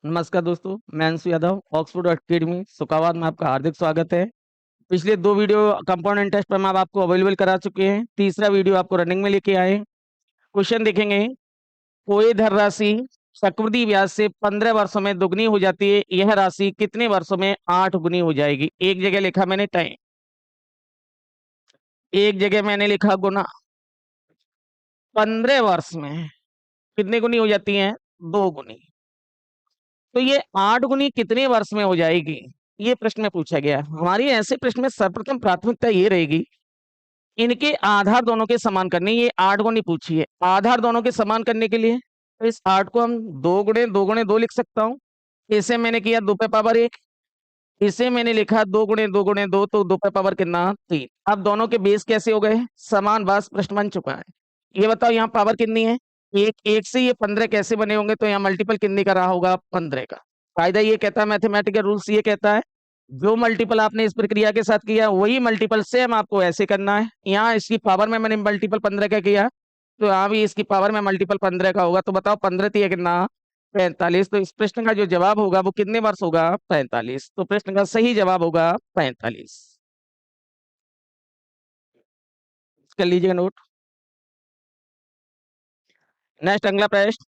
नमस्कार दोस्तों, मैं अंशु यादव ऑक्सफोर्ड अकेडमी सुकाबाद में आपका हार्दिक स्वागत है। पिछले 2 वीडियो कंपाउंड इंटरेस्ट पर हम आपको अवेलेबल करा चुके हैं। तीसरा वीडियो आपको रनिंग में लेके आए हैं। क्वेश्चन देखेंगे, कोई धनराशि चक्रवृद्धि ब्याज से 15 वर्षों में दुगनी हो जाती है, यह राशि कितने वर्षों में 8 गुनी हो जाएगी? एक जगह लिखा मैंने टाइम, एक जगह मैंने लिखा गुना। 15 वर्ष में कितने गुनी हो जाती है? 2 गुनी। तो ये 8 गुनी कितने वर्ष में हो जाएगी? ये प्रश्न में पूछा गया। हमारी ऐसे प्रश्न में सर्वप्रथम प्राथमिकता ये रहेगी, इनके आधार दोनों के समान करने। ये 8 गुनी पूछी है, आधार दोनों के समान करने के लिए तो इस 8 को हम 2 गुणे 2 लिख सकता हूँ। इसे मैंने किया 2 पे पावर 1, इसे मैंने लिखा 2 गुणे 2 तो 2 पे पावर कितना? 3। अब दोनों के बेस कैसे हो गए? समान। बस प्रश्न बन चुका है। ये बताओ यहाँ पावर कितनी है? एक। एक से ये 15 कैसे बने होंगे? तो यहाँ मल्टीपल कितने का रहा होगा? 15 का। फायदा ये कहता है, मैथमेटिकल रूल्स ये कहता है, जो मल्टीपल आपने इस प्रक्रिया के साथ किया वही मल्टीपल सेम आपको ऐसे करना है। यहाँ इसकी पावर में मैंने मल्टीपल 15 का किया, तो यहाँ भी इसकी पावर में मल्टीपल 15 का होगा। तो बताओ 15 तिया कितना? 45। तो इस प्रश्न का जो जवाब होगा वो कितने वर्ष होगा? 45। तो प्रश्न का सही जवाब होगा 45। कर लीजिएगा नोट। नेक्स्ट अगला प्रश्न,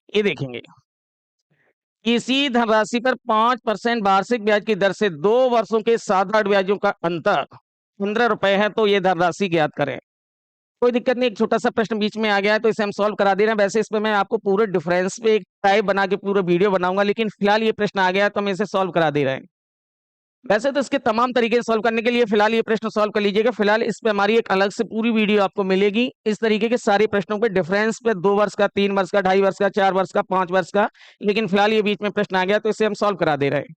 ये देखेंगे, किसी धनराशि पर 5% वार्षिक ब्याज की दर से 2 वर्षों के साधारण ब्याजों का अंतर 15 रुपए है, तो ये धनराशि ज्ञात करें। कोई दिक्कत नहीं, एक छोटा सा प्रश्न बीच में आ गया है तो इसे हम सॉल्व करा दे रहे हैं। वैसे इस पे मैं आपको पूरे डिफरेंस पे एक टाइप बना के पूरा वीडियो बनाऊंगा, लेकिन फिलहाल ये प्रश्न आ गया है तो हम इसे सॉल्व करा दे रहे हैं। वैसे तो इसके तमाम तरीके सॉल्व करने के लिए फिलहाल ये प्रश्न सॉल्व कर लीजिएगा। फिलहाल इस पे हमारी एक अलग से पूरी वीडियो आपको मिलेगी। इस तरीके के सारे प्रश्नों पे डिफरेंस पे 2 वर्ष का, 3 वर्ष का, 2.5 वर्ष का, 4 वर्ष का, 5 वर्ष का, लेकिन फिलहाल ये बीच में प्रश्न आ गया तो इसे हम सॉल्व करा दे रहे हैं।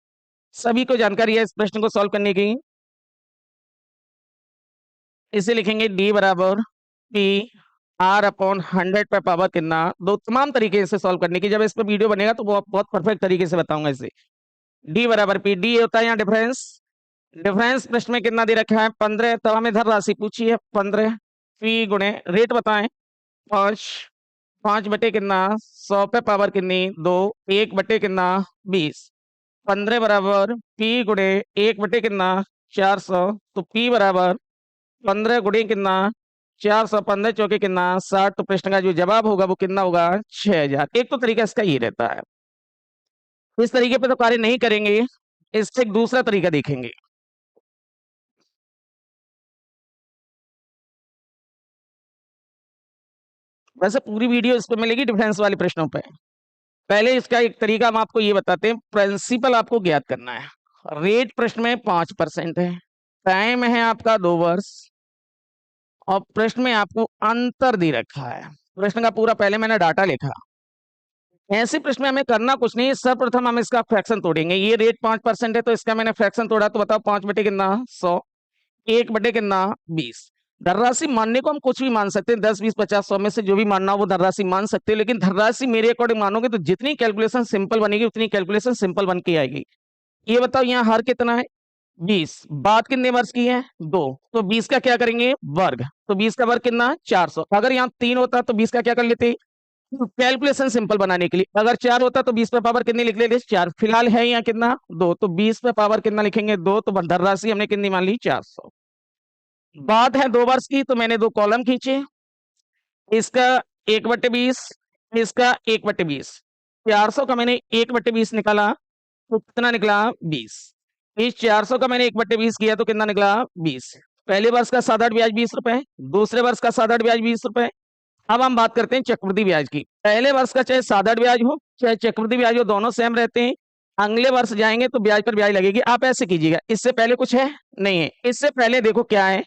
सभी को जानकारी है इस प्रश्न को सॉल्व करने की। इसे लिखेंगे डी बराबर पी आर अपॉन 100 पे पावर कितना? दो तमाम तरीके से सॉल्व करने की। जब इस पर वीडियो बनेगा तो वो बहुत परफेक्ट तरीके से बताऊंगा इसे। डी बराबर पी, डी होता है यहाँ डिफरेंस। डिफरेंस प्रश्न में कितना दे रखा है? 15। तब हमें धन राशि पूछी है 15। पी गुणे रेट बताएं 5। 5 बटे कितना? 100 पे पावर कितनी? 2। 1 बटे कितना? 20। 15 बराबर पी गुणे 1 बटे कितना? 400। तो पी बराबर 15 गुणे कितना? 400। 15 चौके कितना? 60। तो प्रश्न का जो जवाब होगा वो कितना होगा? 6000। एक तो तरीका इसका ये रहता है। इस तरीके पे तो कार्य नहीं करेंगे, इससे एक दूसरा तरीका देखेंगे। वैसे पूरी वीडियो इस पे मिलेगी डिफरेंस वाले प्रश्नों पे। पहले इसका एक तरीका हम आपको ये बताते हैं। प्रिंसिपल आपको ज्ञात करना है। रेट प्रश्न में 5% है, टाइम है आपका 2 वर्ष, और प्रश्न में आपको अंतर दे रखा है। प्रश्न का पूरा पहले मैंने डाटा लिखा। ऐसे प्रश्न में हमें करना कुछ नहीं, सर्वप्रथम हम इसका फ्रैक्शन तोड़ेंगे। ये रेट 5% है तो इसका मैंने फ्रैक्शन तोड़ा, तो बताओ 5 बटे कितना? 100। 1 बटे कितना? 20। धनराशि मानने को हम कुछ भी मान सकते हैं, 10, 20, 50, 100 में से जो भी मानना हो वो धनराशि मान सकते हो, लेकिन धनराशि मेरे अकॉर्डिंग मानोगे तो जितनी कैलकुलेशन सिंपल बनेगी उतनी कैलकुलेशन सिंपल बन के आएगी। ये बताओ यहाँ हर कितना है? 20। बात कितने वर्ष की है? 2। तो 20 का क्या करेंगे? वर्ग। तो 20 का वर्ग कितना? 400। अगर यहाँ 3 होता तो 20 का क्या कर लेते? कैलकुलेशन सिंपल बनाने के लिए। अगर 4 होता तो 20 पे पावर कितनी लिख लेते? 4। फिलहाल है यहाँ कितना? 2। तो 20 पे पावर कितना लिखेंगे? 2। तो धनराशि हमने कितनी मान ली? 400। बात है 2 वर्ष की, तो मैंने 2 कॉलम खींचे। इसका 1/20, इसका 1/20। 400 का मैंने 1/20 निकाला तो कितना निकला? 20। इस 400 का मैंने 1/20 किया तो कितना निकला? 20। पहले वर्ष का साधारण ब्याज 20 रुपए, दूसरे वर्ष का साधारण ब्याज 20 रुपए। अब हम बात करते हैं चक्रवृद्धि ब्याज की। पहले वर्ष का चाहे साधारण ब्याज हो चाहे चक्रवृद्धि ब्याज हो, दोनों सेम रहते हैं। अगले वर्ष जाएंगे तो ब्याज पर ब्याज लगेगी। आप ऐसे कीजिएगा, इससे पहले कुछ है? नहीं है। इससे पहले देखो क्या है,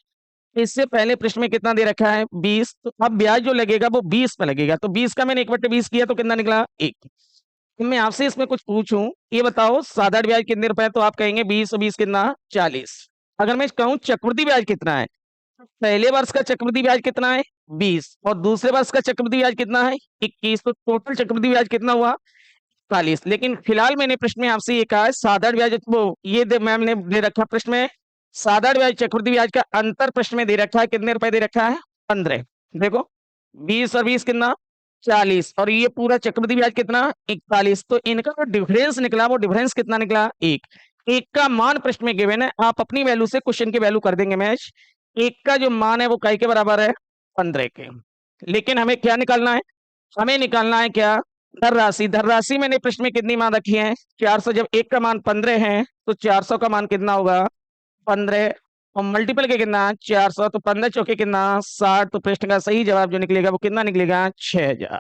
इससे पहले प्रश्न में कितना दे रखा है? 20। तो अब ब्याज जो लगेगा वो 20 पे लगेगा। तो 20 का मैंने 1/20 किया तो कितना निकला? 1। मैं आपसे इसमें कुछ पूछूं, ये बताओ साधारण ब्याज कितने रुपए है? तो आप कहेंगे 20 और 20 कितना? 40। अगर मैं कहूं चक्रवृद्धि ब्याज कितना है, पहले वर्ष का चक्रवृद्धि ब्याज कितना है? 20। और दूसरे वर्ष का चक्रवृद्धि ब्याज कितना है? 21। तो टोटल चक्रवृद्धि ब्याज कितना हुआ? 41। लेकिन फिलहाल मैंने प्रश्न में आपसे ये कहा है साधारण ब्याज, वो ये मैम ने दे रखा प्रश्न में साधारण ब्याज चक्रवृद्धि ब्याज का अंतर प्रश्न में दे रखा है, कितने रुपए दे रखा है? 15। देखो 20 और 20 कितना? 40। और ये पूरा चक्रवृद्धि ब्याज कितना? 41। तो इनका जो डिफरेंस निकला वो डिफरेंस कितना निकला? एक का मान प्रश्न में गिवन है, आप अपनी वैल्यू से क्वेश्चन की वैल्यू कर देंगे मैच। एक का जो मान है वो काय के बराबर है? 15 के। लेकिन हमें क्या निकालना है? हमें निकालना है क्या? धनराशि। धनराशि मैंने प्रश्न में कितनी मान रखी है? 400। जब एक का मान 15 है तो 400 का मान कितना होगा? 15 और मल्टीपल के कितना? 400। तो 15 चौके कितना? 60। तो प्रश्न का सही जवाब जो निकलेगा वो कितना निकलेगा? 6000।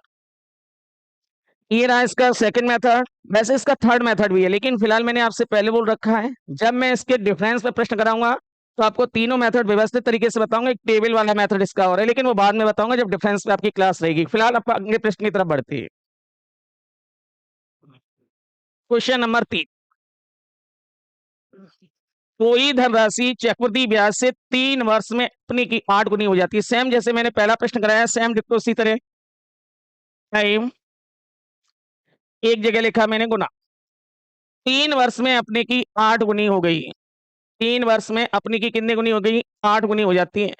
ये रहा इसका सेकंड मेथड। वैसे इसका थर्ड मेथड भी है, लेकिन फिलहाल मैंने आपसे पहले बोल रखा है जब मैं इसके डिफरेंस पे प्रश्न कराऊंगा तो आपको तीनों मेथड व्यवस्थित तरीके से बताऊंगा। एक टेबल वाला मेथड इसका और है, लेकिन वो बाद में बताऊंगा जब डिफरेंस पे आपकी क्लास रहेगी। फिलहाल आप अगले प्रश्न की तरफ बढ़ती है। Question number 3। कोई धनराशि चक्रवृद्धि ब्याज से 3 वर्ष में अपनी की 8 गुनी हो जाती है। सेम जैसे मैंने पहला प्रश्न कराया, सेम डिट्टो उसी तरह। टाइम एक जगह लिखा मैंने गुना। 3 वर्ष में अपने की 8 गुनी हो गई। 3 वर्ष में अपनी की कितनी गुनी हो गई? 8 गुनी हो जाती है।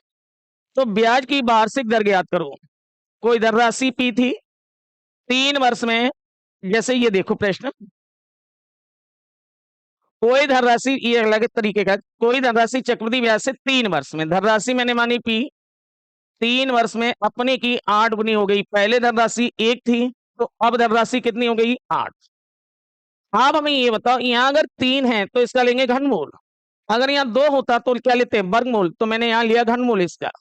तो ब्याज की वार्षिक दर ज्ञात करो। कोई धनराशि पी थी 3 वर्ष में, जैसे ये देखो प्रश्न, कोई धनराशि, ये अलग तरीके का, कोई धनराशि चक्रवृद्धि ब्याज से 3 वर्ष में, धनराशि मैंने मानी पी, 3 वर्ष में अपने की 8 गुनी हो गई। पहले धनराशि 1 थी तो अब धनराशि कितनी हो गई? 8। अब हमें ये बताओ, यहां अगर 3 है तो इसका लेंगे घनमूल, अगर यहाँ 2 होता तो क्या लेते हैं? वर्गमूल। तो मैंने यहाँ लिया घनमूल, इसका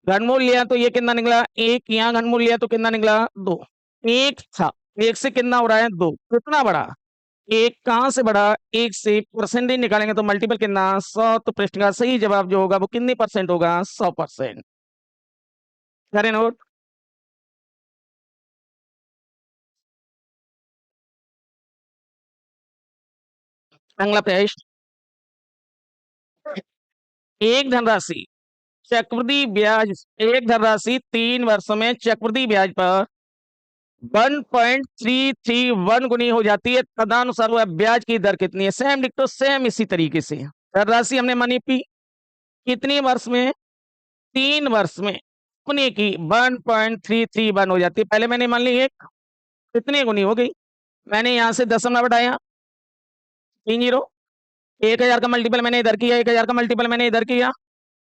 घनमूल लिया तो ये कितना निकला? 1। यहाँ घनमूल लिया तो कितना निकला? 2। 1 था, 1 से कितना हो रहा है? 2। कितना बड़ा? 1 कहां से बड़ा? 1 से। परसेंटेज निकालेंगे तो मल्टीपल कितना? 100। तो प्रश्न का सही जवाब जो होगा वो कितने परसेंट होगा? 100%। करें नोट। अगला प्रश्न। एक धनराशि चक्रवृद्धि ब्याज, एक धनराशि 3 वर्षों में चक्रवृद्धि ब्याज पर 1.331 गुनी हो जाती है, तदनुसार वह ब्याज की दर कितनी है? सेम डिक्टो सेम इसी तरीके से। धनराशि हमने मानी पी, कितनी वर्ष में? 3 वर्ष में अपने की 1.331 हो जाती है। पहले मैंने मान ली एक, कितनी गुनी हो गई? मैंने यहां से दशमलव बढ़ाया 3 जीरो। 1000 का मल्टीपल मैंने इधर किया, 1000 का मल्टीपल मैंने इधर किया,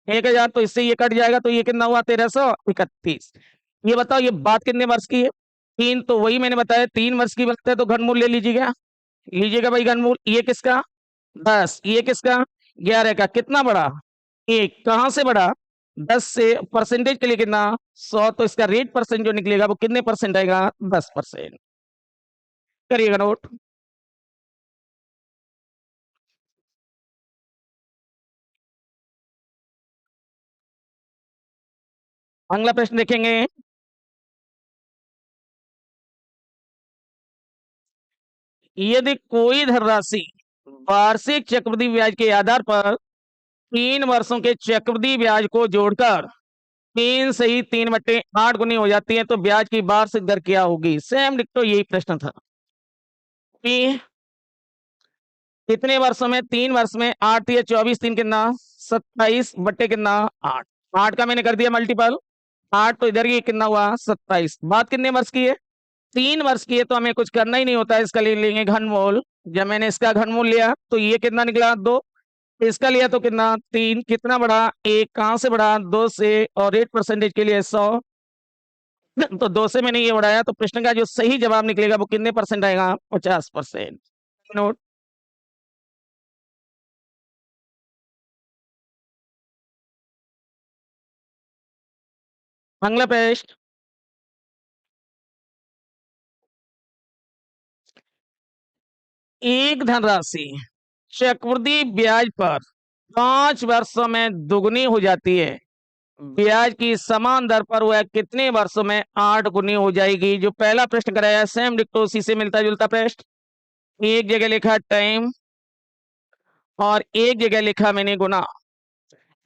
1000। तो इससे ये कट जाएगा तो ये कितना हुआ? 1331। ये बताओ ये बात कितने वर्ष की है? 3। तो वही मैंने बताया 3 वर्ष की बात है, तो घनमूल ले लीजिएगा। लीजिएगा भाई घनमूल। ये किसका? 10। ये किसका? 11 का। कितना बड़ा? 1। कहां से बड़ा? 10 से। परसेंटेज के लिए कितना? 100। तो इसका रेट परसेंट जो निकलेगा वो कितने परसेंट आएगा? 10%। करिएगा नोट। अगला प्रश्न देखेंगे। यदि कोई धनराशि वार्षिक चक्रवृद्धि ब्याज के आधार पर 3 वर्षों के चक्रवृद्धि ब्याज को जोड़कर 3 से ही 3/8 गुनी हो जाती है, तो ब्याज की वार्षिक दर क्या होगी? सेम डिक्टो यही प्रश्न था कि कितने वर्षों में? 3 वर्ष में। 8 या 24, 3 कितना? 27 बट्टे कितना? 8। 8 का मैंने कर दिया मल्टीपल, 8 तो इधर ये कितना हुआ? 27। बात कितने वर्ष की है? 3 वर्ष की है, तो हमें कुछ करना ही नहीं होता है, इसका ले लेंगे घनमूल। जब मैंने इसका घनमूल लिया तो ये कितना निकला? 2। इसका लिया तो कितना? 3। कितना बढ़ा? 1। कहां से बढ़ा? 2 से। और रेट परसेंटेज के लिए 100। तो 2 से मैंने ये बढ़ाया, तो प्रश्न का जो सही जवाब निकलेगा वो कितने परसेंट आएगा? 50%। नोट। अगला प्रश्न। एक धनराशि चक्रवृद्धि ब्याज पर 5 वर्षों में दुगनी हो जाती है, ब्याज की समान दर पर वह कितने वर्षों में 8 गुनी हो जाएगी? जो पहला प्रश्न कराया सेम डिक्टो उसी से मिलता जुलता प्रश्न। एक जगह लिखा टाइम और एक जगह लिखा मैंने गुना।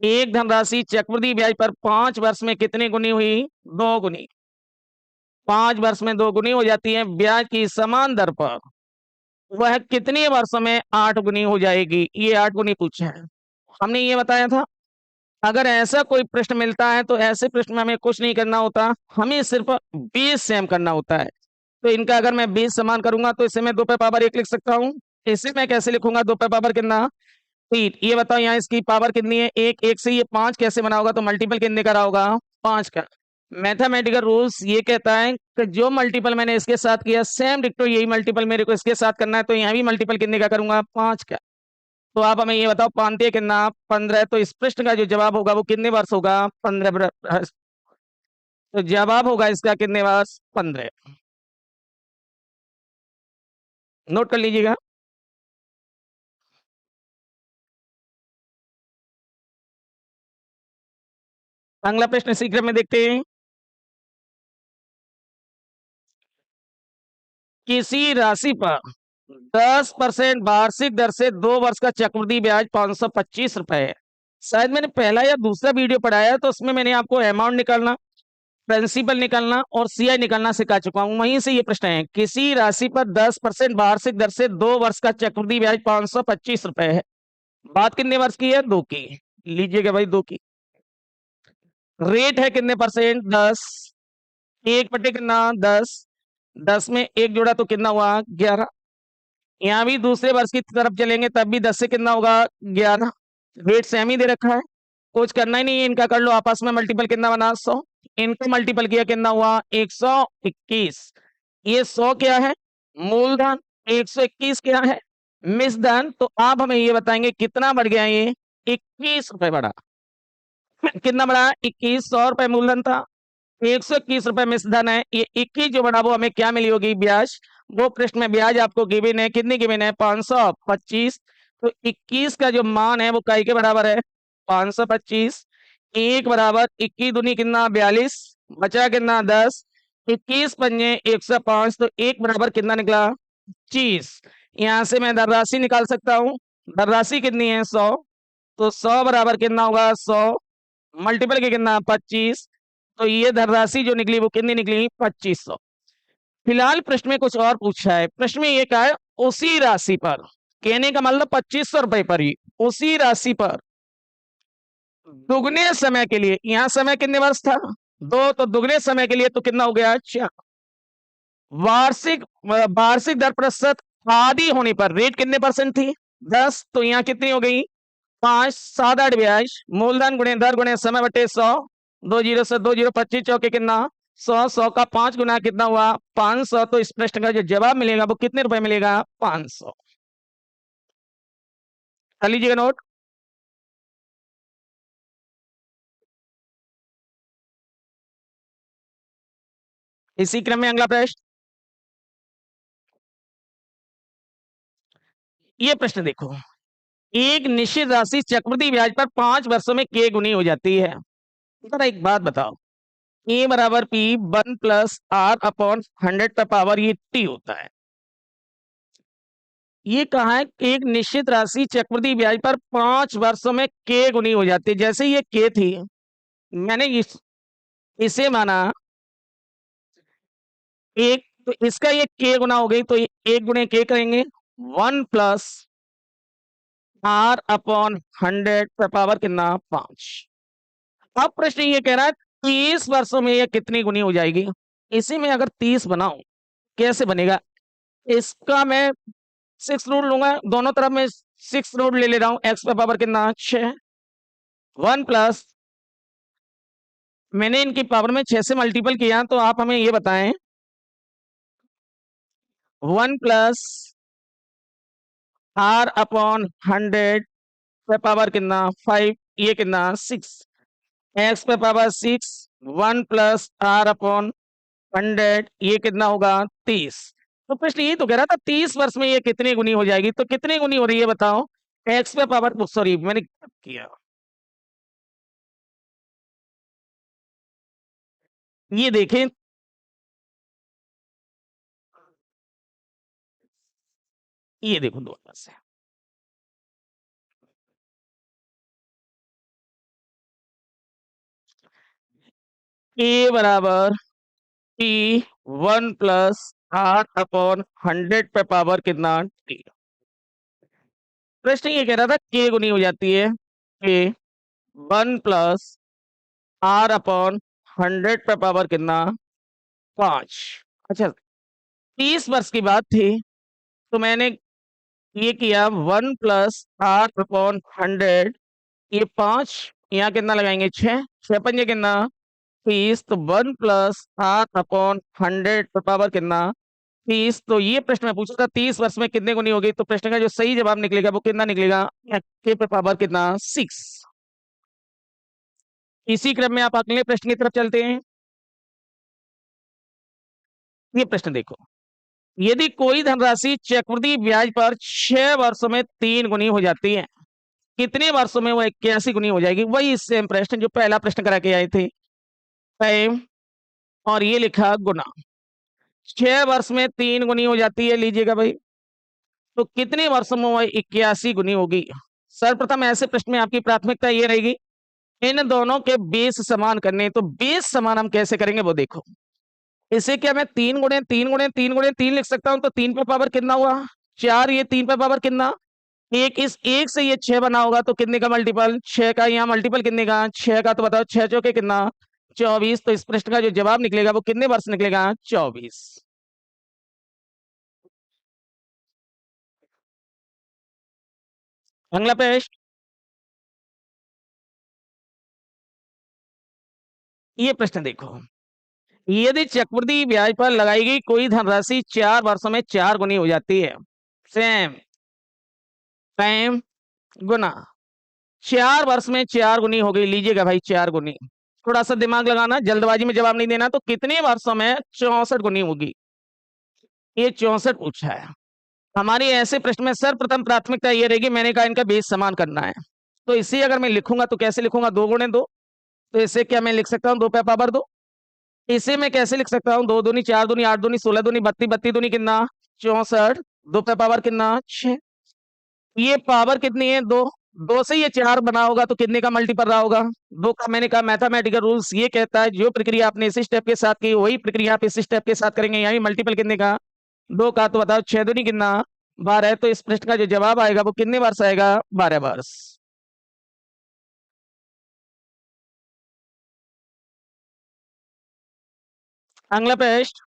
एक धनराशि चक्रवृद्धि ब्याज पर 5 वर्ष में कितनी गुनी हुई? 2 गुनी। 5 वर्ष में 2 गुनी हो जाती है ब्याज की समान दर पर, वह कितने वर्षों में 8 गुनी हो जाएगी? ये 8 गुनी पूछा है। हमने ये बताया था, अगर ऐसा कोई प्रश्न मिलता है तो ऐसे प्रश्न में हमें कुछ नहीं करना होता, हमें सिर्फ 20 सेम करना होता है। तो इनका अगर मैं 20 समान करूंगा तो इसे मैं 2 पे पावर 1 लिख सकता हूँ। इसे मैं कैसे लिखूंगा? 2 पे पावर कितना? 3। ये बताओ यहाँ इसकी पावर कितनी है? 1। 1 से ये 5 कैसे बना होगा? तो मल्टीपल कितने का रहा होगा? 5 का। मैथमेटिकल रूल्स ये कहता है कि जो मल्टीपल मैंने इसके साथ किया सेम डिक्टो यही मल्टीपल मेरे को इसके साथ करना है, तो यहाँ भी मल्टीपल कितने का करूंगा? 5 का। तो आप हमें ये बताओ, 5 कितना? 15। तो इस प्रश्न का जो जवाब होगा वो कितने वर्ष होगा? 15। तो जवाब होगा इसका कितने वर्ष? 15। नोट कर लीजिएगा। अगला प्रश्न इसी क्रम में देखते हैं। किसी राशि पर 10% वार्षिक दर से 2 वर्ष का चक्रवृद्धि ब्याज 525 रुपए है। शायद मैंने पहला या दूसरा वीडियो पढ़ाया तो उसमें मैंने आपको अमाउंट निकालना, प्रिंसिपल निकालना और सीआई निकालना सिखा चुका हूं। वहीं से ये प्रश्न है, किसी राशि पर 10% वार्षिक दर से 2 वर्ष का चक्रवृद्धि ब्याज 525 रुपए है। बात कितने वर्ष की है? 2 की। लीजिएगा भाई, 2 की। रेट है कितने परसेंट? 10। 1 बटे कितना? 10। 10 में 1 जोड़ा तो कितना हुआ? 11। यहाँ भी दूसरे वर्ष की तरफ चलेंगे तब भी 10 से कितना होगा? 11। रेट सेम ही दे रखा है, कुछ करना ही नहीं है। इनका कर लो आपस में मल्टीपल, कितना बना? 100। इनको मल्टीपल किया कितना हुआ? 121। ये 100 क्या है? मूलधन। 121 क्या है? मिश्रधन। तो आप हमें ये बताएंगे कितना बढ़ गया ये? 21 रुपए बढ़ा। कितना बढ़ा? 21। 100 रुपए मूलधन था, 121 रुपए मिश्रधन है। ये 21 जो बढ़ा वो हमें क्या मिली होगी? ब्याज। वो प्रश्न में ब्याज आपको गिवन है, कितनी गिवन है? 525। तो 21 का जो मान है वो कई के बराबर है? 525। 1 बराबर 21 दूनी कितना? 42। बचा कितना? 10। 21 पंजे 105। तो 1 बराबर कितना निकला? 25। यहां से मैं धनराशि निकाल सकता हूँ। धनराशि कितनी है? 100। तो 100 बराबर कितना होगा? 100 मल्टीपल के कितना? 25। तो ये धनराशि जो निकली वो कितनी निकली? 2500। फिलहाल प्रश्न में कुछ और पूछा है। प्रश्न में ये कहा है, उसी राशि पर, कहने का मतलब 2500 रुपए पर ही, उसी राशि पर दुगने समय के लिए, यहां समय कितने वर्ष था? 2। तो दुगने समय के लिए तो कितना हो गया? 4। वार्षिक वार्षिक दर प्रतिशत आधी होने पर रेट कितने परसेंट थी? 10। तो यहाँ कितनी हो गई? 5। 7 8 ब्याज। मूलधन गुणे दर गुणे समय बटे 100। 2 जीरो से 2 जीरो, 25 चौके कितना? 100। 100 का 5 गुना कितना हुआ? 500। तो इस प्रश्न का जो जवाब मिलेगा वो कितने रुपए मिलेगा? 500। कर लीजिएगा नोट। इसी क्रम में अगला प्रश्न, ये प्रश्न देखो, एक निश्चित राशि चक्रवृद्धि ब्याज पर 5 वर्षों में के गुनी हो जाती है। जरा एक बात बताओ, ए बराबर पी 1+r/100 का पावर ये टी होता है। ये कहा है कि एक निश्चित राशि चक्रवृद्धि ब्याज पर 5 वर्षों में के गुनी हो जाती है। जैसे ये के थी, मैंने इसे माना 1, तो इसका ये के गुना हो गई, तो 1 गुणे के करेंगे। 1+r/100 का पावर कितना? 5। अब प्रश्न ये कह रहा है 30 वर्षों में ये कितनी गुनी हो जाएगी? इसी में अगर 30 बनाऊं, कैसे बनेगा? इसका मैं 6 रूट लूंगा, दोनों तरफ में 6 रूट ले रहा हूं। एक्स का पावर कितना? 6। 1 प्लस, मैंने इनकी पावर में 6 से मल्टीपल किया, तो आप हमें ये बताएं, 1+r/100 पे पावर कितना? 5। ये कितना? 6। एक्स पे पावर 6। 1+r/100 ये कितना होगा? 30। तो प्रश्न ये तो कह रहा था 30 वर्ष में ये कितनी गुनी हो जाएगी, तो कितनी गुनी हो रही है बताओ? एक्स पे पावर, सॉरी मैंने किया, ये देखें, ये देखो दोबारा से, ए बराबर टी 1+r/100 पे पावर कितना टी। प्रश्न ये कह रहा था के गुनी हो जाती है के 1+r/100 पे पावर कितना 5। अच्छा 30 वर्ष की बात थी तो मैंने ये किया 1+r/100, ये 5, यहाँ कितना लगाएंगे 6, 6 पंजे कितना 30, तो 1+r/100 पे पावर कितना 30। तो ये प्रश्न मैं पूछा था 30 वर्ष में कितने गुनी होगी, तो प्रश्न का जो सही जवाब निकलेगा वो कितना निकलेगा के पे पावर कितना 6। इसी क्रम में आप अगले प्रश्न की तरफ चलते हैं। ये प्रश्न देखो, यदि कोई धनराशि चक्रवृद्धि ब्याज पर 6 वर्षों में 3 गुनी हो जाती है, कितने वर्षों में वो 81 गुनी हो जाएगी। वही सेम प्रश्न जो पहला प्रश्न करा के आए थे, टाइम और ये लिखा गुना। 6 वर्ष में 3 गुनी हो जाती है, लीजिएगा भाई, तो कितने वर्षों में वो 81 गुनी होगी। सर्वप्रथम ऐसे प्रश्न में आपकी प्राथमिकता ये रहेगी इन दोनों के बेस समान करने। तो बेस समान हम कैसे करेंगे वो देखो। इसे क्या मैं 3 गुणे 3 गुणे 3 गुणे 3 लिख सकता हूं, तो 3 पे पावर कितना हुआ 4, ये 3 पे पावर कितना एक, इस एक से ये 6 बना होगा तो कितने का मल्टीपल 6 का, यहाँ मल्टीपल कितने का 6 का, तो बताओ 6 चौके कितना 24। तो इस प्रश्न का जो जवाब निकलेगा वो कितने वर्ष निकलेगा 24। अगला प्रश्न, ये प्रश्न देखो, यदि चक्रवृद्धि ब्याज पर लगाई गई कोई धनराशि 4 वर्षों में 4 गुनी हो जाती है, सेम टाइम गुना 4 वर्ष में 4 गुनी हो गई, लीजिएगा भाई 4 गुनी। थोड़ा सा दिमाग लगाना, जल्दबाजी में जवाब नहीं देना। तो कितने वर्षों में 64 गुनी होगी, ये 64 पूछा है। हमारी ऐसे प्रश्न में सर्वप्रथम प्राथमिकता ये रहेगी, मैंने कहा इनका बेस समान करना है। तो इसी अगर मैं लिखूंगा तो कैसे लिखूंगा 2 गुणे 2, तो इसे क्या मैं लिख सकता हूँ 2 पे पावर 2। इसे मैं कैसे लिख सकता हूँ 2 दूनी 4 दूनी 8 दूनी 16 दूनी 32, 32 दूनी कितना 64, 2 पे पावर कितना 6। ये पावर कितनी है 2, 2 से ये 4 बना होगा तो कितने का मल्टीपल रहा होगा 2 का। मैंने कहा मैथमेटिकल रूल्स ये कहता है जो प्रक्रिया आपने इस स्टेप के साथ की वही प्रक्रिया आप इस स्टेप के साथ करेंगे, यानी मल्टीपल कितने का 2 का। तो बताओ 6 दूनी कितना 12। तो इस प्रश्न का जो जवाब आएगा वो कितने वर्ष आएगा 12 वर्ष। अगला प्रश्न,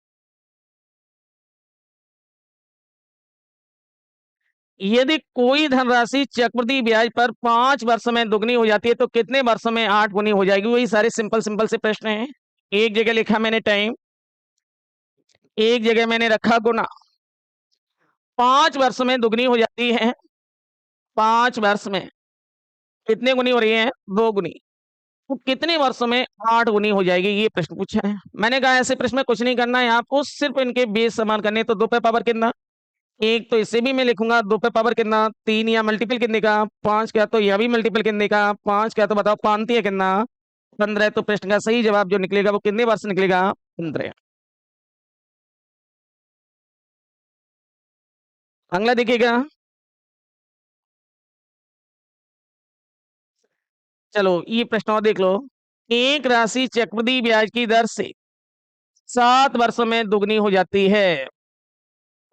यदि कोई धनराशि चक्रवृद्धि ब्याज पर 5 वर्ष में दुगनी हो जाती है तो कितने वर्षों में 8 गुनी हो जाएगी। वही सारे सिंपल सिंपल से प्रश्न हैं। एक जगह लिखा मैंने टाइम, एक जगह मैंने रखा गुना। 5 वर्ष में दुगनी हो जाती है, 5 वर्ष में कितने गुनी हो रही है 2 गुनी, तो कितने वर्षों में 8 गुनी हो जाएगी, ये प्रश्न पूछा है। मैंने कहा ऐसे प्रश्न में कुछ नहीं करना है आपको, सिर्फ इनके बेस समान करने। तो 2 पे पावर कितना 1, तो इसे भी मैं लिखूंगा 2 पे पावर कितना 3, या मल्टीपल कितने का 5 का, तो यह भी मल्टीपल कितने का 5 का। तो बताओ 5 है कितना 15। तो प्रश्न का सही जवाब जो निकलेगा वो कितने वर्ष निकलेगा 15। अगला देखिएगा, चलो ये प्रश्न और देख लो। एक राशि चक्रवृद्धि ब्याज की दर से 7 वर्षों में दुगनी हो जाती है।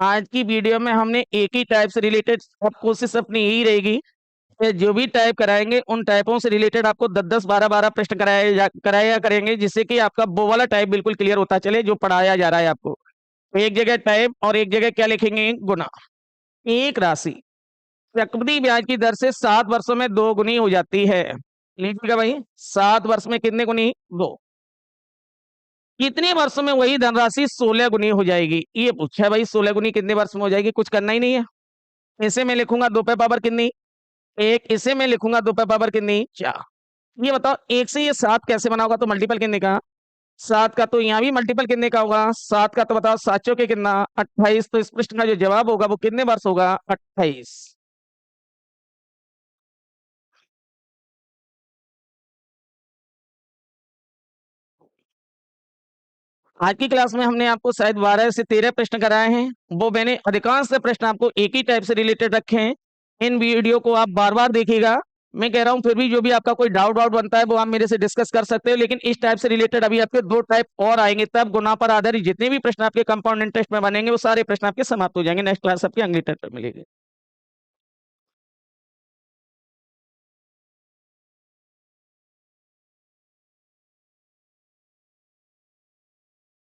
आज की वीडियो में हमने एक ही टाइप से रिलेटेड, अब कोशिश अपनी यही रहेगी कि जो भी टाइप कराएंगे उन टाइपों से रिलेटेड आपको 10-10, 12-12 प्रश्न कराया करेंगे, जिससे कि आपका वो वाला टाइप बिल्कुल क्लियर होता चले जो पढ़ाया जा रहा है आपको। तो एक जगह टाइप और एक जगह क्या लिखेंगे गुना। एक राशि चक्रवृद्धि ब्याज की दर से 7 वर्षों में 2 गुनी हो जाती है, लीजिएगा भाई 7 वर्ष में कितने गुनी 2, कितने वर्षों में वही धनराशि 16 गुनी हो जाएगी। ये पूछा है भाई 16 गुनी कितने वर्ष में हो जाएगी, कुछ करना ही नहीं है। इसे मैं लिखूंगा 2 पे पावर कितनी 1, इसे मैं लिखूंगा 2 पे पावर कितनी 4। ये बताओ 1 से ये 7 कैसे बना होगा, तो मल्टीपल कितने का 7 का, तो यहाँ भी मल्टीपल कितने का होगा 7 का। तो बताओ 7 चौके कितना 28। तो इस प्रश्न का जो जवाब होगा वो कितने वर्ष होगा 28। आज की क्लास में हमने आपको शायद 12 से 13 प्रश्न कराए हैं। वो मैंने अधिकांश से प्रश्न आपको एक ही टाइप से रिलेटेड रखे हैं। इन वीडियो को आप बार बार देखिएगा, मैं कह रहा हूं फिर भी जो भी आपका कोई डाउट वाउट बनता है वो आप मेरे से डिस्कस कर सकते हो, लेकिन इस टाइप से रिलेटेड अभी आपके 2 टाइप और आएंगे, तब गुना पर आधारित जितने भी प्रश्न आपके कंपाउंड इंटरेस्ट में बनेंगे वो सारे प्रश्न आपके समाप्त हो जाएंगे। नेक्स्ट क्लास आपकी अगली टाइप पर मिलेगी।